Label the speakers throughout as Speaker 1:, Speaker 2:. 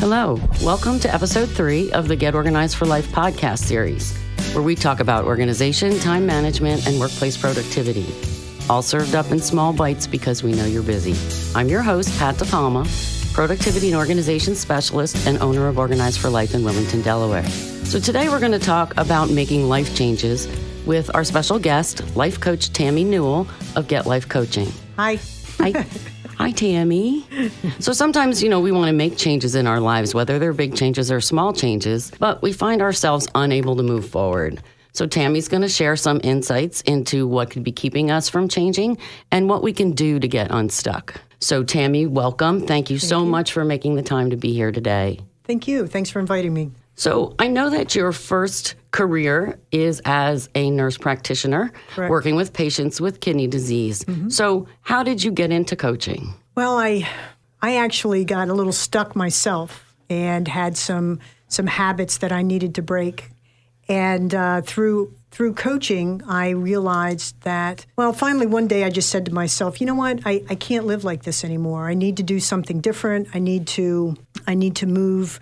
Speaker 1: Hello, welcome to episode 3 of the Get Organized for Life podcast series, where we talk about organization, time management, and workplace productivity, all served up in small bites because we know you're busy. I'm your host, Pat DePalma, productivity and organization specialist and owner of Organized for Life in Wilmington, Delaware. So today we're going to talk about making life changes with our special guest, life coach Tammy Newell of Get Life Coaching.
Speaker 2: Hi.
Speaker 1: Hi, Tammy. So sometimes, we want to make changes in our lives, whether they're big changes or small changes, but we find ourselves unable to move forward. So Tammy's going to share some insights into what could be keeping us from changing and what we can do to get unstuck. So Tammy, welcome. Thank you so much for making the time to be here today.
Speaker 2: Thank you. Thanks for inviting me.
Speaker 1: So I know that your first career is as a nurse practitioner,
Speaker 2: Correct.
Speaker 1: Working with patients with kidney disease. Mm-hmm. So how did you get into coaching?
Speaker 2: Well, I actually got a little stuck myself and had some habits that I needed to break. And through coaching, I realized that, finally one day I just said to myself, you know what, I can't live like this anymore. I need to do something different. I need to move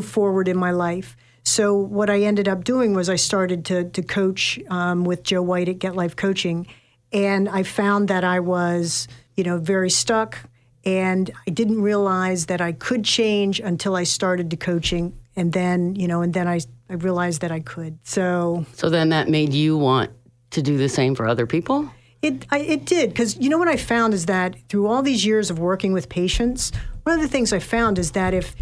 Speaker 2: forward in my life. So what I ended up doing was I started to coach with Joe White at Get Life Coaching, and I found that I was, very stuck, and I didn't realize that I could change until I started to coaching, and then I realized that I could. So
Speaker 1: then that made you want to do the same for other people?
Speaker 2: It did, because what I found is that through all these years of working with patients, one of the things I found is that if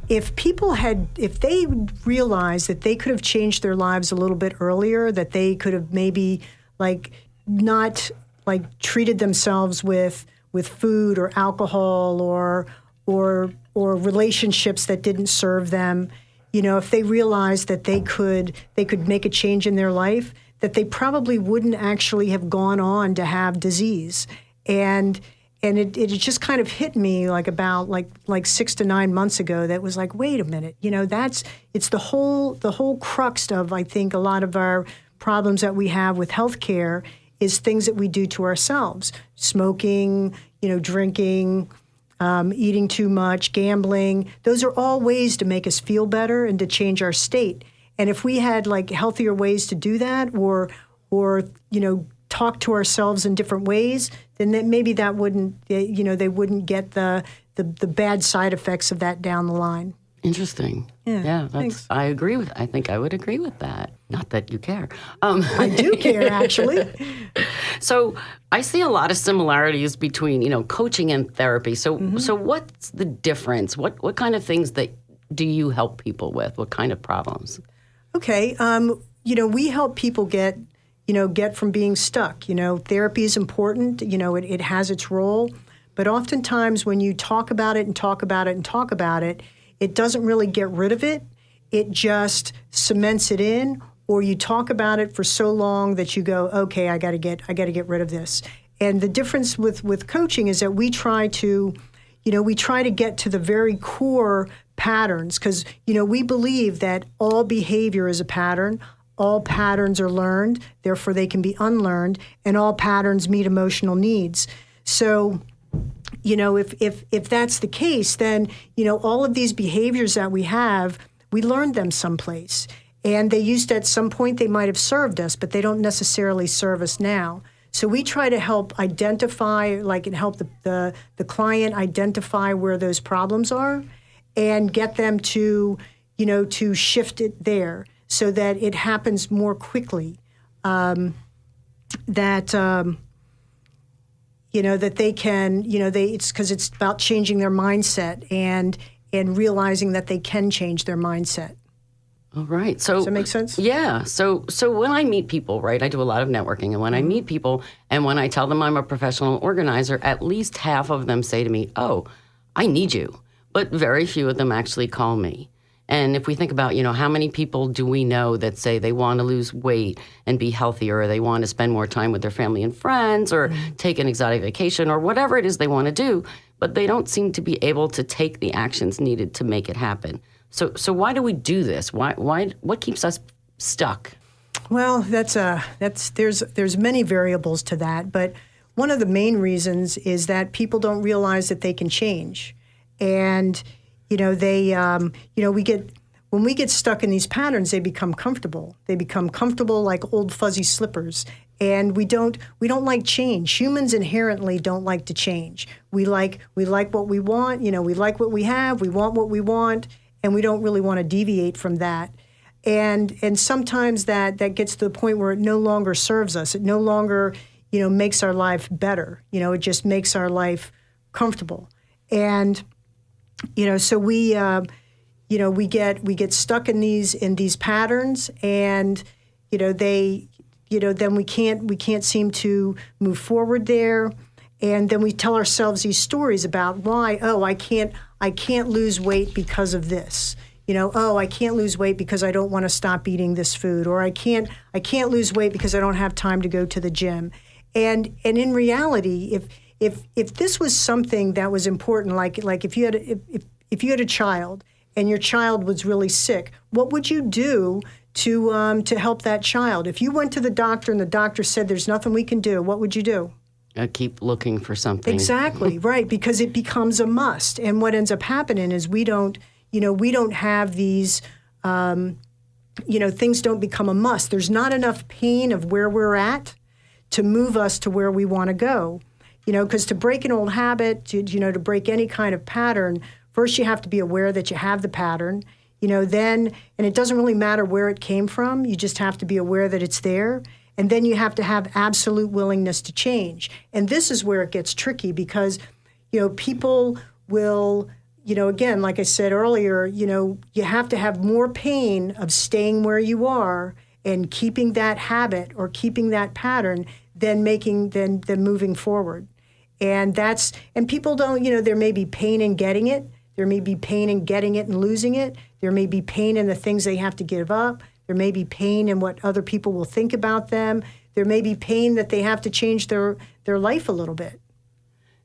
Speaker 2: they realized that they could have changed their lives a little bit earlier, that they could have maybe not treated themselves with food or alcohol or relationships that didn't serve them, if they realized that they could make a change in their life, that they probably wouldn't actually have gone on to have disease. And it just kind of hit me about 6 to 9 months ago. That was wait a minute, it's the whole crux of, I think, a lot of our problems that we have with healthcare is things that we do to ourselves: smoking, drinking, eating too much, gambling. Those are all ways to make us feel better and to change our state. And if we had healthier ways to do that, or talk to ourselves in different ways, then maybe that wouldn't, they wouldn't get the bad side effects of that down the line.
Speaker 1: Interesting.
Speaker 2: Yeah, thanks.
Speaker 1: I think I would agree with that. Not that you care.
Speaker 2: I do care, actually.
Speaker 1: So I see a lot of similarities between, coaching and therapy. So So what's the difference? What kind of things do you help people with? What kind of problems?
Speaker 2: Okay. We help people get from being stuck. Therapy is important. It has its role. But oftentimes when you talk about it and talk about it and talk about it, it doesn't really get rid of it. It just cements it in, or you talk about it for so long that you go, okay, I got to get rid of this. And the difference with coaching is that we try to get to the very core patterns, because, we believe that all behavior is a pattern. All patterns are learned, therefore they can be unlearned, and all patterns meet emotional needs. So, if that's the case, then, all of these behaviors that we have, we learned them someplace. And they used at some point, they might have served us, but they don't necessarily serve us now. So we try to help identify, and help the client identify where those problems are and get them to shift it there, so that it happens more quickly, that they can, it's because it's about changing their mindset and realizing that they can change their mindset.
Speaker 1: All right. So
Speaker 2: does that make sense?
Speaker 1: Yeah. So when I meet people, right, I do a lot of networking, and when I meet people and when I tell them I'm a professional organizer, at least half of them say to me, "Oh, I need you." But very few of them actually call me. And if we think about, how many people do we know that say they want to lose weight and be healthier, or they want to spend more time with their family and friends, or take an exotic vacation, or whatever it is they want to do, but they don't seem to be able to take the actions needed to make it happen. So why do we do this? What keeps us stuck?
Speaker 2: Well, there's many variables to that, but one of the main reasons is that people don't realize that they can change. And When we get stuck in these patterns, they become comfortable. They become comfortable like old fuzzy slippers. And we don't like change. Humans inherently don't like to change. We like what we want, we like what we have, we want what we want, and we don't really want to deviate from that. And sometimes that gets to the point where it no longer serves us. It no longer, makes our life better. It just makes our life comfortable. And so we get stuck in these patterns, and then we can't seem to move forward there. And then we tell ourselves these stories about why, I can't lose weight because of this. I can't lose weight because I don't want to stop eating this food, or I can't lose weight because I don't have time to go to the gym. And in reality, if this was something that was important, like if you had a child and your child was really sick, what would you do to help that child? If you went to the doctor and the doctor said there's nothing we can do, what would you do?
Speaker 1: Keep looking for something.
Speaker 2: Exactly, right, because it becomes a must. And what ends up happening is we don't have these, things don't become a must. There's not enough pain of where we're at to move us to where we want to go. Because to break an old habit, to break any kind of pattern, first you have to be aware that you have the pattern. Then, and it doesn't really matter where it came from, you just have to be aware that it's there. And then you have to have absolute willingness to change. And this is where it gets tricky because, people will, again, like I said earlier, you have to have more pain of staying where you are and keeping that habit or keeping that pattern than moving forward. And people don't, there may be pain in getting it. There may be pain in getting it and losing it. There may be pain in the things they have to give up. There may be pain in what other people will think about them. There may be pain that they have to change their life a little bit.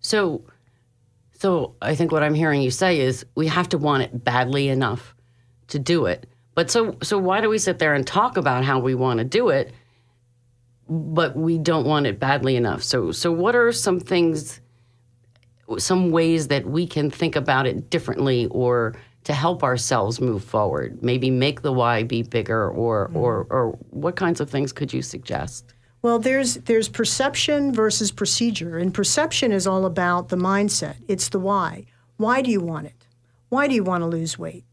Speaker 1: So I think what I'm hearing you say is we have to want it badly enough to do it. But so why do we sit there and talk about how we want to do it, but we don't want it badly enough? So what are some things, some ways that we can think about it differently or to help ourselves move forward? Maybe make the why be bigger, or what kinds of things could you suggest?
Speaker 2: Well, there's perception versus procedure. And perception is all about the mindset. It's the why. Why do you want it? Why do you want to lose weight?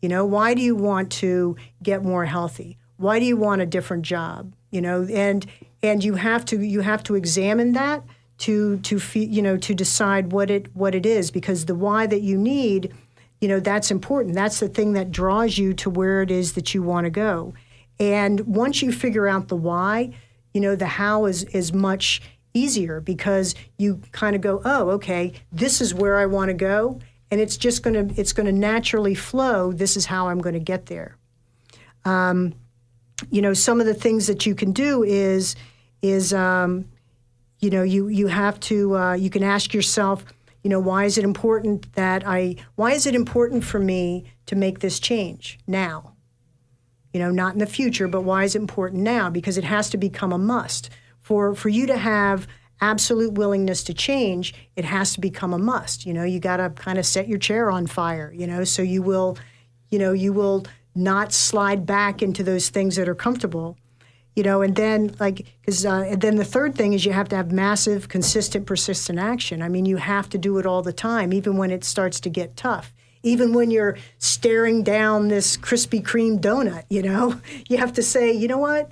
Speaker 2: Why do you want to get more healthy? Why do you want a different job? And you have to examine that to decide what it is, because the why that you need, that's important. That's the thing that draws you to where it is that you want to go. And once you figure out the why, the how is much easier, because you kind of go, okay, this is where I want to go, and it's going to naturally flow. This is how I'm going to get there. Some of the things that you can do is you have to you can ask yourself, why is it important for me to make this change now? Not in the future, but why is it important now? Because it has to become a must. For you to have absolute willingness to change, it has to become a must. You got to kind of set your chair on fire, so you will not slide back into those things that are comfortable. And then and then the third thing is you have to have massive, consistent, persistent action. I mean, you have to do it all the time, even when it starts to get tough. Even when you're staring down this Krispy Kreme donut, you have to say, you know what,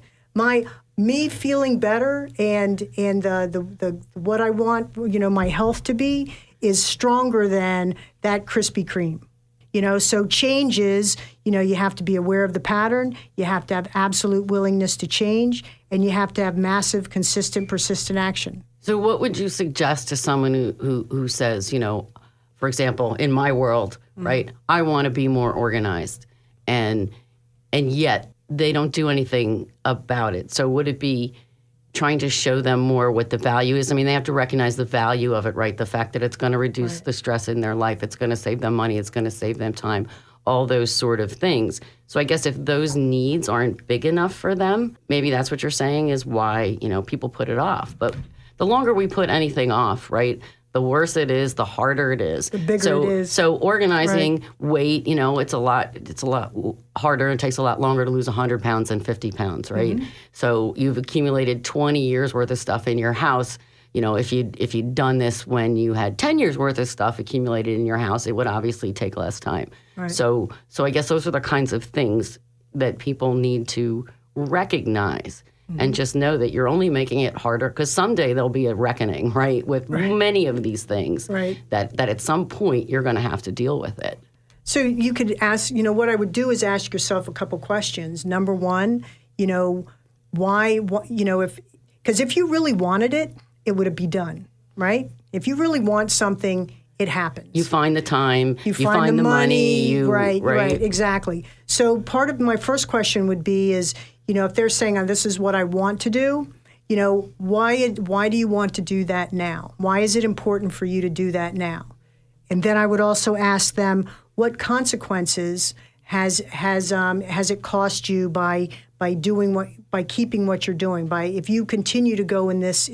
Speaker 2: me feeling better and the what I want, my health to be is stronger than that Krispy Kreme. So change is, you have to be aware of the pattern, you have to have absolute willingness to change, and you have to have massive, consistent, persistent action.
Speaker 1: So what would you suggest to someone who says, for example, in my world, right, I want to be more organized, and yet they don't do anything about it. So would it be trying to show them more what the value is? I mean, they have to recognize the value of it, right? The fact that it's going to reduce the stress in their life, it's going to save them money, it's going to save them time, all those sort of things. So I guess if those needs aren't big enough for them, maybe that's what you're saying is why, people put it off. But the longer we put anything off, right, the worse it is, the harder it is.
Speaker 2: The bigger it is.
Speaker 1: So organizing weight, it's a lot harder and takes a lot longer to lose 100 pounds than 50 pounds, right? So you've accumulated 20 years worth of stuff in your house. If you'd done this when you had 10 years worth of stuff accumulated in your house, it would obviously take less time.
Speaker 2: Right.
Speaker 1: So I guess those are the kinds of things that people need to recognize and just know that you're only making it harder because someday there'll be a reckoning, right, with many of these things that at some point you're going to have to deal with it.
Speaker 2: So you could ask, what I would do is ask yourself a couple questions. Number one, why, if you really wanted it, it would be done, right? If you really want something, it happens.
Speaker 1: You find the time, you
Speaker 2: find the money.
Speaker 1: Right,
Speaker 2: exactly. So part of my first question would be is, if they're saying, this is what I want to do, why do you want to do that now? Why is it important for you to do that now? And then I would also ask them, what consequences has it cost you by keeping what you're doing? If you continue to go in this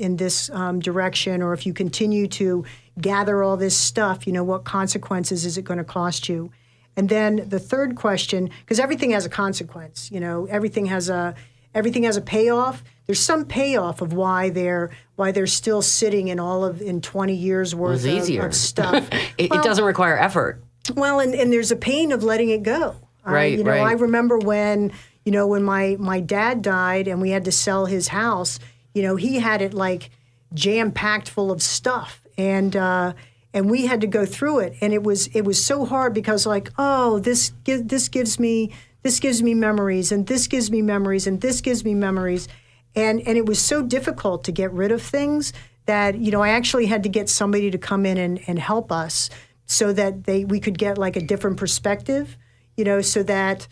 Speaker 2: direction, or if you continue to gather all this stuff, what consequences is it going to cost you? And then the third question, because everything has a consequence, everything has a payoff. There's some payoff of why they're still sitting in 20 years worth of stuff.
Speaker 1: It doesn't require effort.
Speaker 2: Well, and there's a pain of letting it go.
Speaker 1: Right.
Speaker 2: I remember when my dad died and we had to sell his house. He had it like jam packed full of stuff, and we had to go through it, and it was so hard because this gives me memories, and this gives me memories, and this gives me memories, and it was so difficult to get rid of things that I actually had to get somebody to come in and help us so that we could get like a different perspective, so that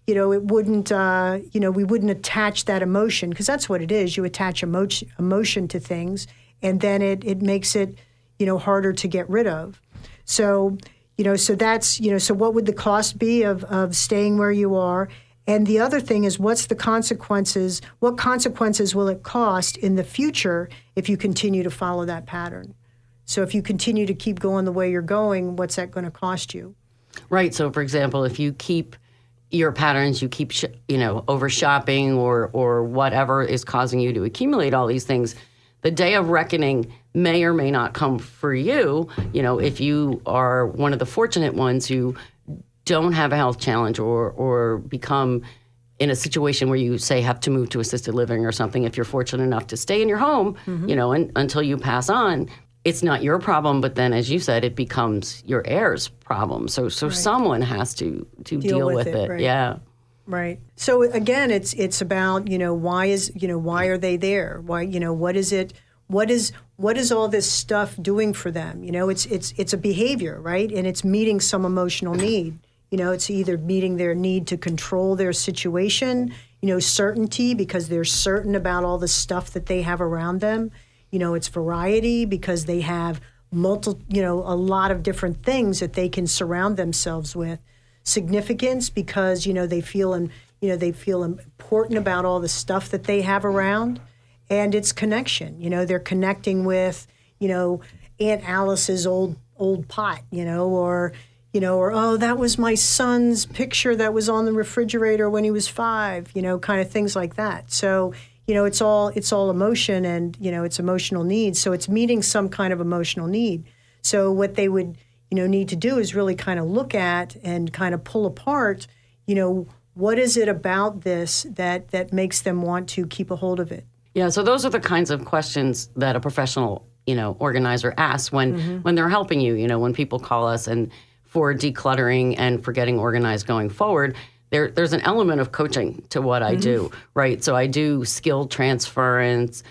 Speaker 2: it wouldn't we wouldn't attach that emotion, because that's what it is. You attach emotion to things, and then it makes it harder to get rid of. So, so that's, so what would the cost be of staying where you are? And the other thing is, what's the consequences? What consequences will it cost in the future if you continue to follow that pattern? So if you continue to keep going the way you're going, what's that going to cost you?
Speaker 1: Right. So, for example, if you keep your patterns, you keep, over shopping or whatever is causing you to accumulate all these things, the day of reckoning may or may not come for you, if you are one of the fortunate ones who don't have a health challenge or become in a situation where you, say, have to move to assisted living or something. If you're fortunate enough to stay in your home, until you pass on, it's not your problem. But then, as you said, it becomes your heir's problem. So someone has to deal with it.
Speaker 2: Right.
Speaker 1: Yeah.
Speaker 2: Right. So again, it's about, why are they there? Why, what is it? What is all this stuff doing for them? It's a behavior, right? And it's meeting some emotional need. It's either meeting their need to control their situation, certainty because they're certain about all the stuff that they have around them. It's variety because they have a lot of different things that they can surround themselves with. Significance because they feel important about all the stuff that they have around, and it's connection. They're connecting with Aunt Alice's old pot, or oh, that was my son's picture that was on the refrigerator when he was 5, kind of things like that. So it's all emotion, and it's emotional needs. So it's meeting some kind of emotional need. So what they would need to do is really kind of look at and kind of pull apart, what is it about this that makes them want to keep a hold of it?
Speaker 1: Yeah, so those are the kinds of questions that a professional, organizer asks when they're helping you, when people call us and for decluttering and for getting organized going forward. There's an element of coaching to what I do, right? So I do skill transference,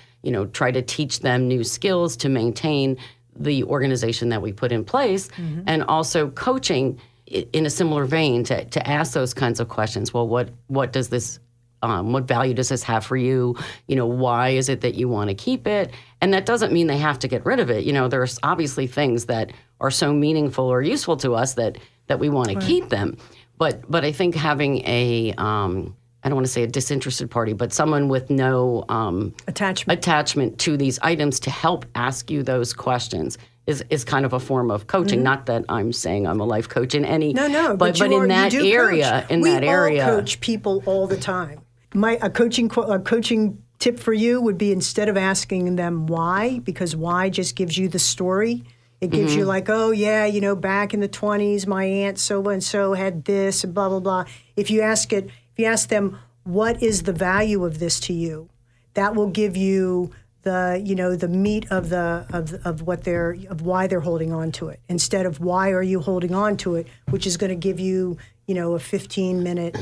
Speaker 1: try to teach them new skills to maintain the organization that we put in place, and also coaching in a similar vein to ask those kinds of questions. Well, what does this, what value does this have for you? Why is it that you want to keep it? And that doesn't mean they have to get rid of it. There's obviously things that are so meaningful or useful to us that we want to keep them. But I think having a I don't want to say a disinterested party, but someone with no attachment to these items to help ask you those questions is kind of a form of coaching. Not that I'm saying I'm a life coach in any
Speaker 2: No,
Speaker 1: but in that area,
Speaker 2: we all coach people all the time. A coaching tip for you would be, instead of asking them why, because why just gives you the story. It gives you like, oh yeah, back in the 20s, my aunt so and so had this and blah blah blah. If you ask them, what is the value of this to you, that will give you the meat of why they're holding on to it, instead of why are you holding on to it, which is going to give you a 15-minute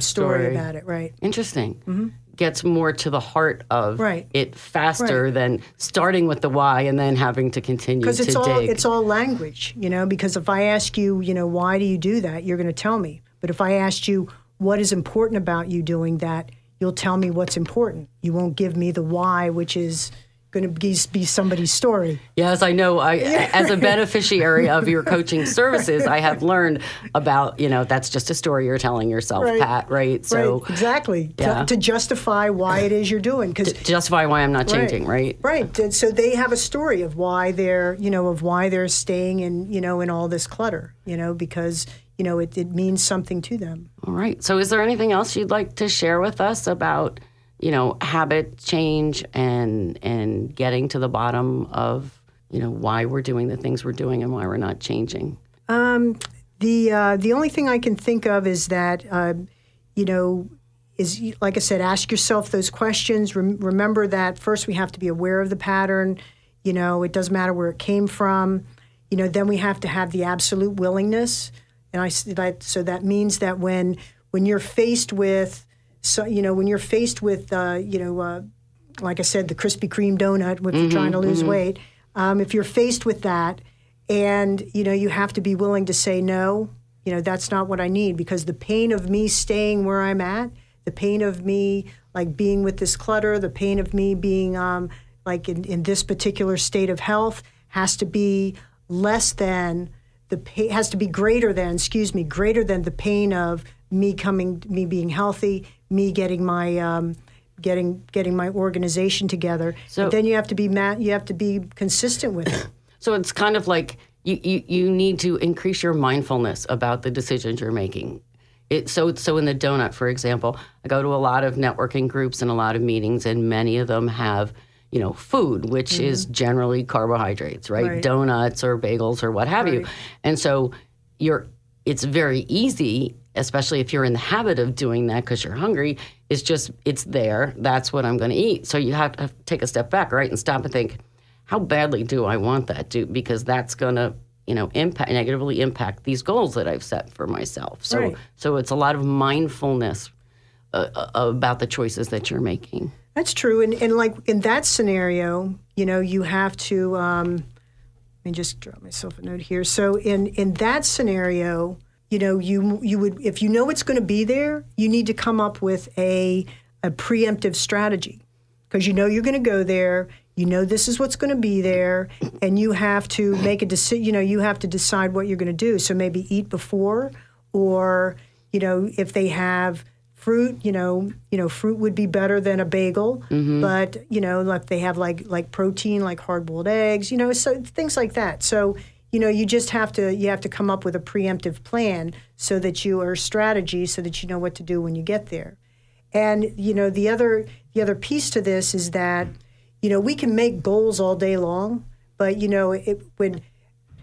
Speaker 2: story about it. Right.
Speaker 1: Interesting. Gets more to the heart of it faster
Speaker 2: Right.
Speaker 1: than starting with the why and then having to continue to dig.
Speaker 2: Because it's all language, because if I ask you, why do you do that, you're going to tell me. But if I asked you what is important about you doing that, you'll tell me what's important. You won't give me the why, which is going to be somebody's story.
Speaker 1: Yes, I know. As a beneficiary of your coaching services, I have learned about, that's just a story you're telling yourself,
Speaker 2: Right.
Speaker 1: Pat, right? So
Speaker 2: right, exactly.
Speaker 1: Yeah.
Speaker 2: To justify why it is you're doing.
Speaker 1: To justify why I'm not changing, right?
Speaker 2: Right. And so they have a story of why they're staying in all this clutter, because, it means something to them.
Speaker 1: All right. So is there anything else you'd like to share with us about habit change and getting to the bottom of, why we're doing the things we're doing and why we're not changing?
Speaker 2: The only thing I can think of is that, is, like I said, ask yourself those questions. Remember that first we have to be aware of the pattern. It doesn't matter where it came from. Then we have to have the absolute willingness. And so that means that when you're faced with, like I said, the Krispy Kreme donut, if you're trying to lose weight, if you're faced with that and, you have to be willing to say, no, that's not what I need, because the pain of me staying where I'm at, the pain of me like being with this clutter, the pain of me being like in this particular state of health has to be greater than the pain of me being healthy, me getting my getting my organization together. So but then you have to be consistent with it.
Speaker 1: So it's kind of like you need to increase your mindfulness about the decisions you're making. So in the donut, for example, I go to a lot of networking groups and a lot of meetings, and many of them have food, which is generally carbohydrates, right? Donuts or bagels or what have you. And so it's very easy, especially if you're in the habit of doing that because you're hungry, it's there. That's what I'm going to eat. So you have to take a step back, right, and stop and think, how badly do I want that? Because that's going to, negatively impact these goals that I've set for myself. So it's a lot of mindfulness about the choices that you're making.
Speaker 2: That's true. And like in that scenario, you have to, let me just drop myself a note here. So in that scenario, you would, if it's going to be there, you need to come up with a preemptive strategy, because you're going to go there, this is what's going to be there, and you have to make a decision, you have to decide what you're going to do. So maybe eat before, or, if they have fruit, fruit would be better than a bagel, but, like they have like protein, like hard-boiled eggs, so things like that. So, you just have to come up with a preemptive plan so that strategy so that you know what to do when you get there. And, the other piece to this is that, we can make goals all day long, but,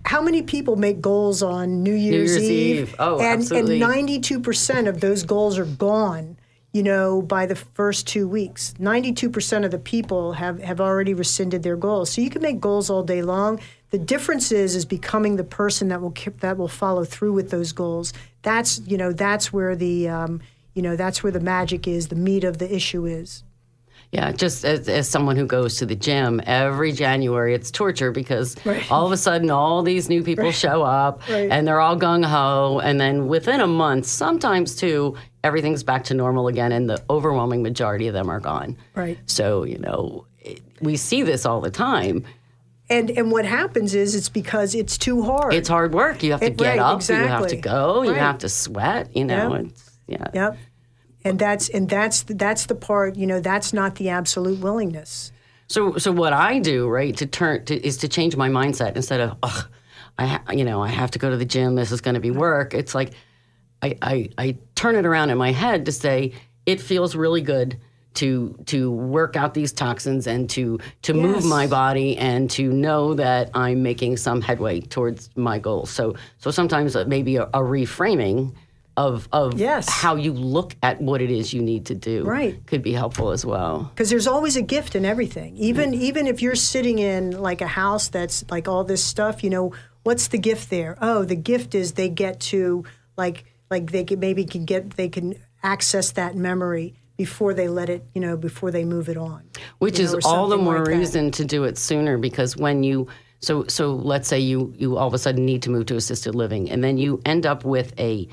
Speaker 2: how many people make goals on New Year's Eve?
Speaker 1: Oh,
Speaker 2: and
Speaker 1: absolutely.
Speaker 2: And 92% of those goals are gone, by the first 2 weeks. 92% of the people have already rescinded their goals. So you can make goals all day long. The difference is becoming the person that will follow through with those goals. That's where the magic is, the meat of the issue is.
Speaker 1: Yeah, just as someone who goes to the gym, every January it's torture because all of a sudden all these new people show up and they're all gung-ho, and then within a month, sometimes two, everything's back to normal again, and the overwhelming majority of them are gone. Right. So, we see this all the time.
Speaker 2: And what happens is it's because it's too hard.
Speaker 1: It's hard work. You have to get up,
Speaker 2: exactly.
Speaker 1: you have to go, you have to sweat, Yep.
Speaker 2: And that's the part, that's not the absolute willingness.
Speaker 1: So what I do, right, is to change my mindset instead of, I have to go to the gym. This is going to be work. It's like I turn it around in my head to say it feels really good to work out these toxins and to move my body and to know that I'm making some headway towards my goals. So sometimes maybe a reframing of how you look at what it is you need to do could be helpful as well.
Speaker 2: Because there's always a gift in everything. Even if you're sitting in like a house that's like all this stuff, what's the gift there? Oh, the gift is they get to like they can access that memory before they let it, before they move it on.
Speaker 1: Which is all the more reason to do it sooner, because when you so let's say you all of a sudden need to move to assisted living, and then you end up with a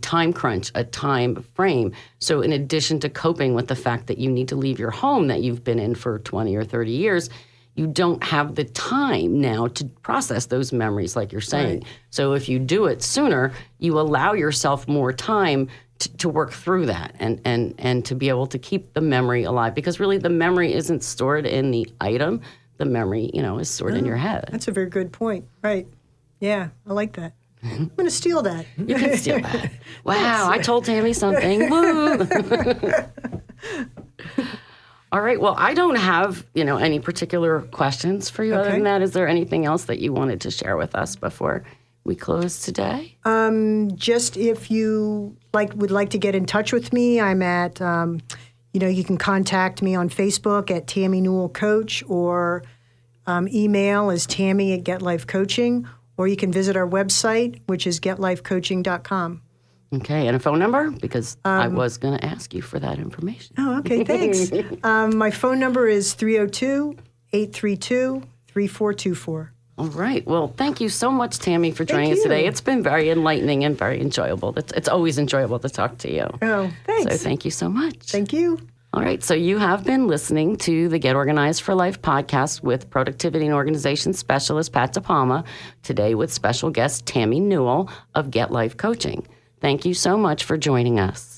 Speaker 1: time crunch, a time frame. So in addition to coping with the fact that you need to leave your home that you've been in for 20 or 30 years, you don't have the time now to process those memories like you're saying. Right. So if you do it sooner, you allow yourself more time to work through that and to be able to keep the memory alive. Because really the memory isn't stored in the item. The memory, is stored in your head.
Speaker 2: That's a very good point. Right. Yeah, I like that. I'm going to steal that.
Speaker 1: You can steal that. Wow, I told Tammy something. Woo! All right. Well, I don't have, any particular questions for you. Other than that, is there anything else that you wanted to share with us before we close today?
Speaker 2: Just if you would like to get in touch with me, I'm at, you can contact me on Facebook at Tammy Newell Coach, or email is Tammy@GetLifeCoaching. Or you can visit our website, which is getlifecoaching.com.
Speaker 1: Okay, and a phone number? Because I was going to ask you for that information.
Speaker 2: Oh, okay, thanks. My phone number is 302-832-3424.
Speaker 1: All right. Well, thank you so much, Tammy, for joining us today. It's been very enlightening and very enjoyable. It's always enjoyable to talk to you.
Speaker 2: Oh, thanks.
Speaker 1: So thank you so much.
Speaker 2: Thank you.
Speaker 1: All right, so you have been listening to the Get Organized for Life podcast with Productivity and Organization Specialist Pat DePalma, today with special guest Tammy Newell of Get Life Coaching. Thank you so much for joining us.